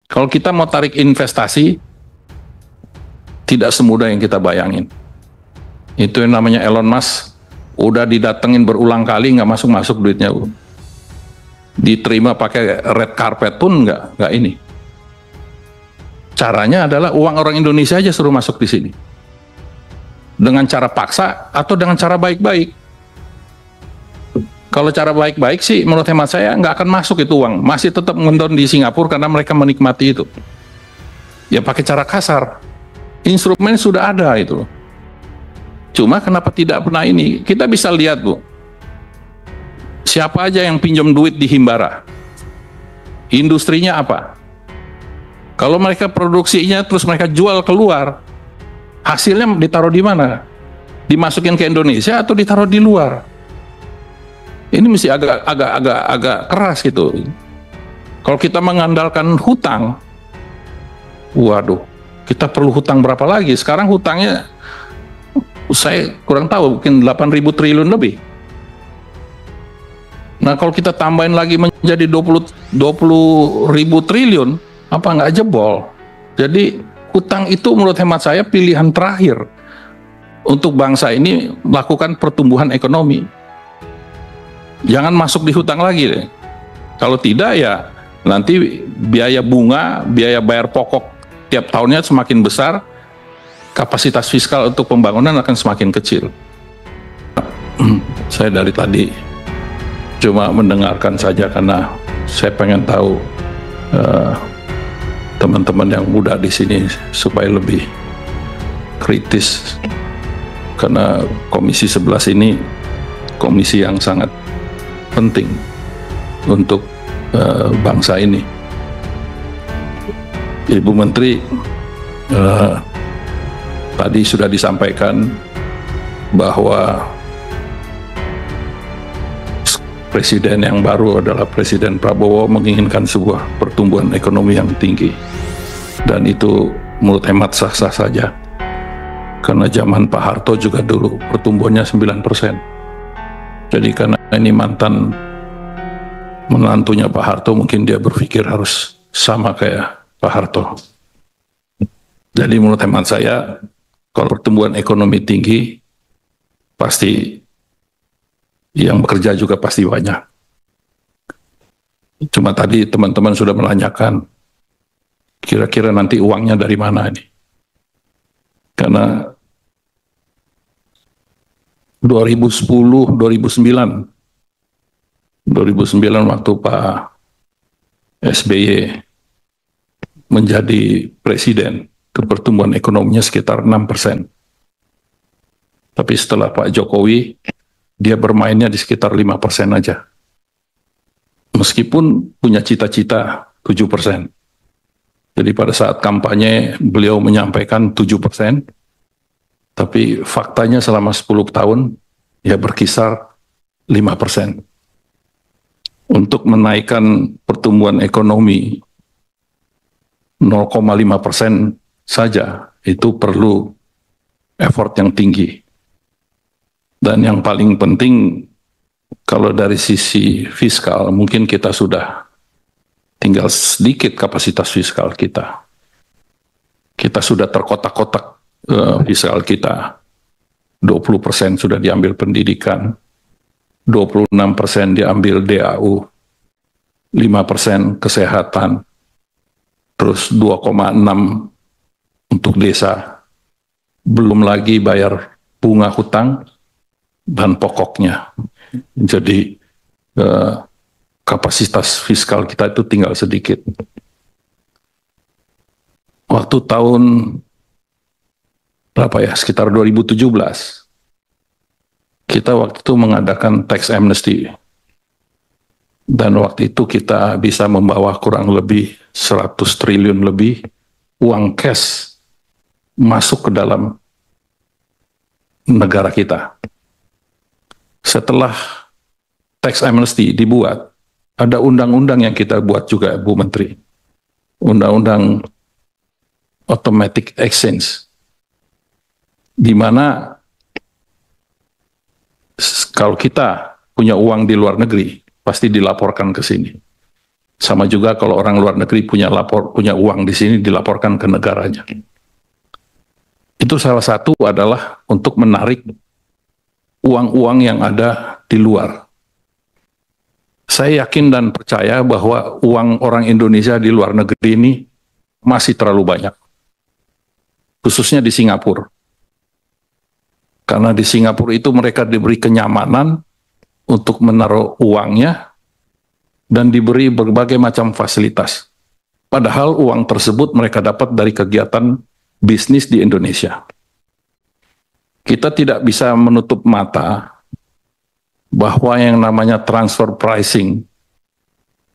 Kalau kita mau tarik investasi, tidak semudah yang kita bayangin. Itu yang namanya Elon Musk, udah didatengin berulang kali, nggak masuk-masuk duitnya. Diterima pakai red carpet pun nggak ini. Caranya adalah uang orang Indonesia aja suruh masuk di sini. Dengan cara paksa atau dengan cara baik-baik. Kalau cara baik-baik sih menurut hemat saya nggak akan masuk itu uang. Masih tetap ngendon di Singapura karena mereka menikmati itu. Ya pakai cara kasar. Instrumen sudah ada itu. Cuma kenapa tidak pernah ini? Kita bisa lihat, Bu. Siapa aja yang pinjam duit di Himbara? Industrinya apa? Kalau mereka produksinya terus mereka jual keluar, hasilnya ditaruh di mana? Dimasukin ke Indonesia atau ditaruh di luar? Ini mesti agak keras gitu. Kalau kita mengandalkan hutang, waduh, kita perlu hutang berapa lagi? Sekarang hutangnya saya kurang tahu, mungkin 8.000 triliun lebih. Nah kalau kita tambahin lagi menjadi 20.000 triliun, apa nggak jebol? Jadi hutang itu menurut hemat saya pilihan terakhir untuk bangsa ini melakukan pertumbuhan ekonomi. Jangan masuk di hutang lagi deh. Kalau tidak ya nanti biaya bunga, biaya bayar pokok tiap tahunnya semakin besar, kapasitas fiskal untuk pembangunan akan semakin kecil. Saya dari tadi cuma mendengarkan saja karena saya pengen tahu teman-teman yang muda di sini supaya lebih kritis, karena Komisi 11 ini komisi yang sangat penting untuk bangsa ini. Ibu Menteri tadi sudah disampaikan bahwa presiden yang baru adalah Presiden Prabowo menginginkan sebuah pertumbuhan ekonomi yang tinggi, dan itu menurut hemat sah-sah saja karena zaman Pak Harto juga dulu pertumbuhannya 9%. Jadi karena ini mantan menantunya Pak Harto, mungkin dia berpikir harus sama kayak Pak Harto. Jadi menurut hemat saya, kalau pertumbuhan ekonomi tinggi, pasti yang bekerja juga pasti banyak. Cuma tadi teman-teman sudah menanyakan, kira-kira nanti uangnya dari mana ini? Karena 2010, 2009 waktu Pak SBY menjadi presiden, itu pertumbuhan ekonominya sekitar 6%. Tapi setelah Pak Jokowi, dia bermainnya di sekitar 5% aja. Meskipun punya cita-cita 7%. Jadi pada saat kampanye beliau menyampaikan 7%, tapi faktanya selama 10 tahun ya berkisar 5%. Untuk menaikkan pertumbuhan ekonomi 0,5% saja itu perlu effort yang tinggi. Dan yang paling penting, kalau dari sisi fiskal mungkin kita sudah tinggal sedikit kapasitas fiskal kita. Kita sudah terkotak-kotak fiskal kita. 20% sudah diambil pendidikan, 26% diambil DAU, 5% kesehatan, terus 2,6 untuk desa, belum lagi bayar bunga hutang dan pokoknya. Jadi kapasitas fiskal kita itu tinggal sedikit. Waktu tahun berapa ya, sekitar 2017, kita waktu itu mengadakan tax amnesty. Dan waktu itu kita bisa membawa kurang lebih 100 triliun lebih uang cash masuk ke dalam negara kita. Setelah tax amnesty dibuat, ada undang-undang yang kita buat juga, Bu Menteri. Undang-undang automatic exchange, di mana kalau kita punya uang di luar negeri, pasti dilaporkan ke sini. Sama juga kalau orang luar negeri punya uang di sini dilaporkan ke negaranya. Itu salah satu adalah untuk menarik uang-uang yang ada di luar. Saya yakin dan percaya bahwa uang orang Indonesia di luar negeri ini masih terlalu banyak. Khususnya di Singapura. Karena di Singapura itu mereka diberi kenyamanan untuk menaruh uangnya dan diberi berbagai macam fasilitas. Padahal uang tersebut mereka dapat dari kegiatan bisnis di Indonesia. Kita tidak bisa menutup mata bahwa yang namanya transfer pricing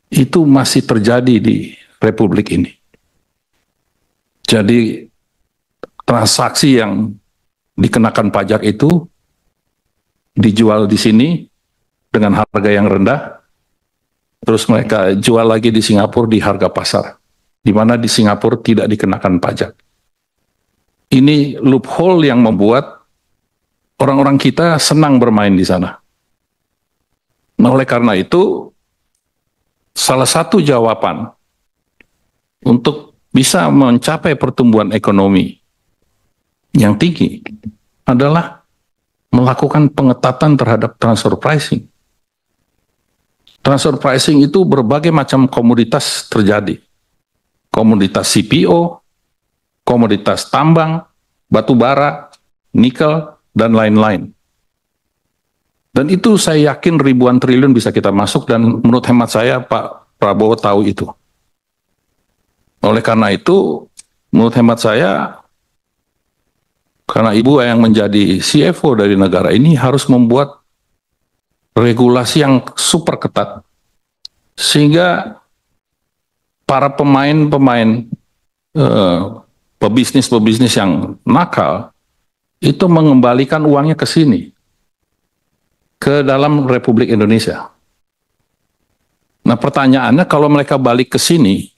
itu masih terjadi di Republik ini. Jadi transaksi yang dikenakan pajak itu dijual di sini dengan harga yang rendah, terus mereka jual lagi di Singapura di harga pasar, di mana di Singapura tidak dikenakan pajak. Ini loophole yang membuat orang-orang kita senang bermain di sana. Nah, oleh karena itu, salah satu jawaban untuk bisa mencapai pertumbuhan ekonomi yang tinggi adalah melakukan pengetatan terhadap transfer pricing. Transfer pricing itu berbagai macam komoditas terjadi. Komoditas CPO, komoditas tambang, batu bara, nikel, dan lain-lain. Dan itu saya yakin ribuan triliun bisa kita masuk, dan menurut hemat saya Pak Prabowo tahu itu. Oleh karena itu, menurut hemat saya, karena Ibu yang menjadi CFO dari negara ini harus membuat regulasi yang super ketat, sehingga para pemain-pemain pebisnis-pebisnis yang nakal itu mengembalikan uangnya ke sini, ke dalam Republik Indonesia. Nah, pertanyaannya, kalau mereka balik ke sini,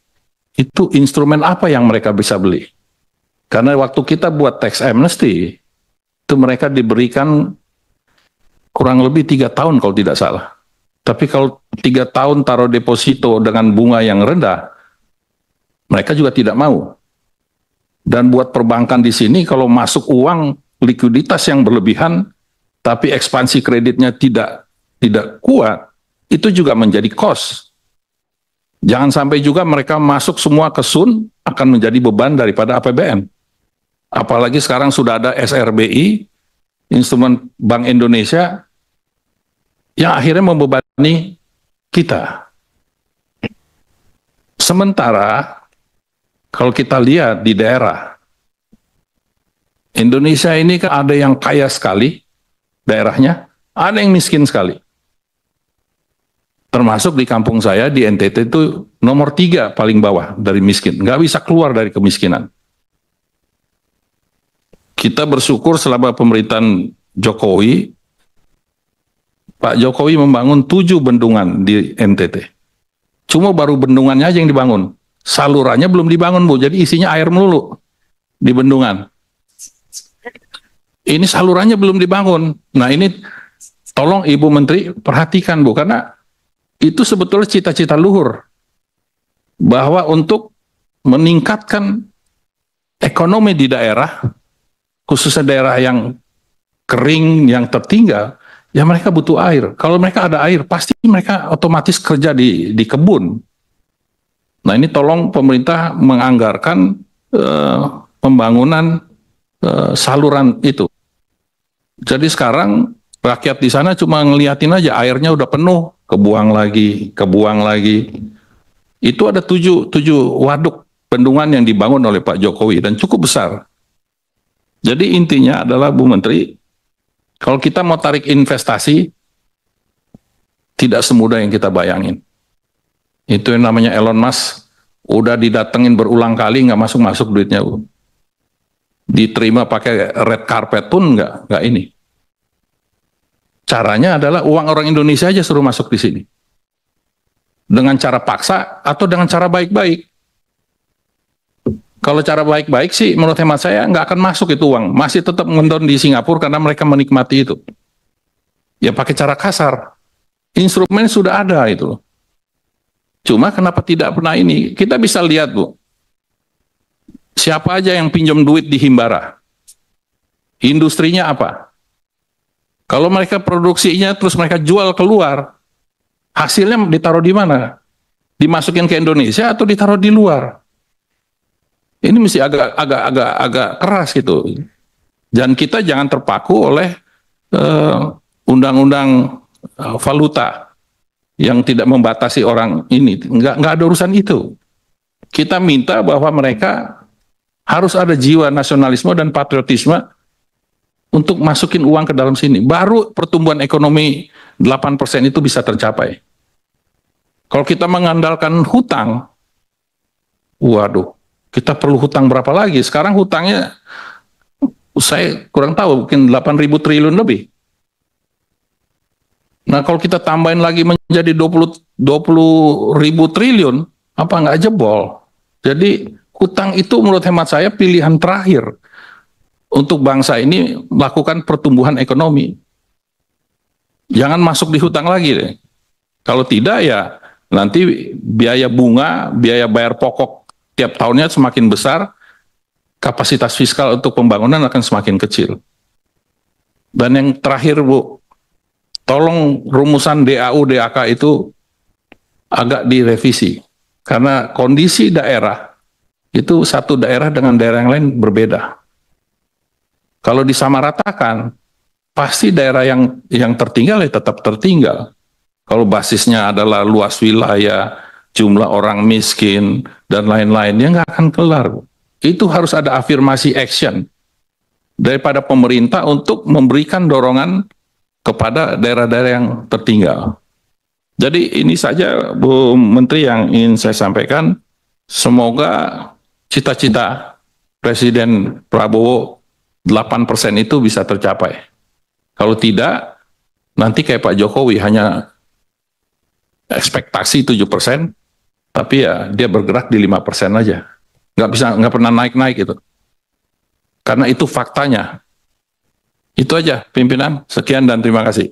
itu instrumen apa yang mereka bisa beli? Karena waktu kita buat tax amnesty, itu mereka diberikan kurang lebih 3 tahun kalau tidak salah. Tapi kalau 3 tahun taruh deposito dengan bunga yang rendah, mereka juga tidak mau. Dan buat perbankan di sini, kalau masuk uang likuiditas yang berlebihan, tapi ekspansi kreditnya tidak kuat, itu juga menjadi cost. Jangan sampai juga mereka masuk semua ke SUN, akan menjadi beban daripada APBN. Apalagi sekarang sudah ada SRBI, instrumen Bank Indonesia, yang akhirnya membebani kita. Sementara, kalau kita lihat di daerah, Indonesia ini kan ada yang kaya sekali, daerahnya, ada yang miskin sekali. Termasuk di kampung saya, di NTT itu nomor 3 paling bawah dari miskin. Nggak bisa keluar dari kemiskinan. Kita bersyukur selama pemerintahan Jokowi, Pak Jokowi membangun 7 bendungan di NTT. Cuma baru bendungannya aja yang dibangun. Salurannya belum dibangun, Bu. Jadi isinya air melulu di bendungan. Ini salurannya belum dibangun. Nah, ini tolong Ibu Menteri perhatikan, Bu, karena itu sebetulnya cita-cita luhur bahwa untuk meningkatkan ekonomi di daerah, khususnya daerah yang kering, yang tertinggal, ya mereka butuh air. Kalau mereka ada air, pasti mereka otomatis kerja di kebun. Nah, ini tolong pemerintah menganggarkan pembangunan saluran itu. Jadi sekarang rakyat di sana cuma ngeliatin aja, airnya udah penuh, kebuang lagi, kebuang lagi. Itu ada 7 waduk bendungan yang dibangun oleh Pak Jokowi dan cukup besar. Jadi intinya adalah, Bu Menteri, kalau kita mau tarik investasi, tidak semudah yang kita bayangin. Itu yang namanya Elon Musk, udah didatengin berulang kali, nggak masuk-masuk duitnya, Bu. Diterima pakai red carpet pun nggak ini. Caranya adalah uang orang Indonesia aja suruh masuk di sini. Dengan cara paksa atau dengan cara baik-baik. Kalau cara baik-baik sih, menurut hemat saya nggak akan masuk itu uang. Masih tetap ngendon di Singapura karena mereka menikmati itu. Ya pakai cara kasar. Instrumen sudah ada itu loh. Cuma kenapa tidak pernah ini? Kita bisa lihat, Bu. Siapa aja yang pinjam duit di Himbara? Industrinya apa? Kalau mereka produksinya terus mereka jual keluar, hasilnya ditaruh di mana? Dimasukin ke Indonesia atau ditaruh di luar? Ini mesti agak keras gitu. Dan kita jangan terpaku oleh undang-undang valuta yang tidak membatasi orang ini. Nggak ada urusan itu. Kita minta bahwa mereka harus ada jiwa nasionalisme dan patriotisme untuk masukin uang ke dalam sini. Baru pertumbuhan ekonomi 8% itu bisa tercapai. Kalau kita mengandalkan hutang, waduh, kita perlu hutang berapa lagi? Sekarang hutangnya, saya kurang tahu, mungkin 8.000 triliun lebih. Nah, kalau kita tambahin lagi menjadi 20.000 triliun, apa nggak jebol? Jadi, hutang itu menurut hemat saya pilihan terakhir untuk bangsa ini melakukan pertumbuhan ekonomi. Jangan masuk di hutang lagi deh. Kalau tidak ya nanti biaya bunga, biaya bayar pokok tiap tahunnya semakin besar, kapasitas fiskal untuk pembangunan akan semakin kecil. Dan yang terakhir, Bu, tolong rumusan DAU, DAK itu agak direvisi. Karena kondisi daerah, itu satu daerah dengan daerah yang lain berbeda. Kalau disamaratakan, pasti daerah yang tertinggal ya tetap tertinggal. Kalau basisnya adalah luas wilayah, jumlah orang miskin, dan lain-lain, ya nggak akan kelar. Itu harus ada afirmasi action daripada pemerintah untuk memberikan dorongan kepada daerah-daerah yang tertinggal. Jadi ini saja, Bu Menteri, yang ingin saya sampaikan. Semoga cita-cita Presiden Prabowo 8% itu bisa tercapai. Kalau tidak, nanti kayak Pak Jokowi hanya ekspektasi 7%, tapi ya dia bergerak di 5% aja. Nggak pernah naik-naik itu. Karena itu faktanya. Itu aja, pimpinan. Sekian dan terima kasih.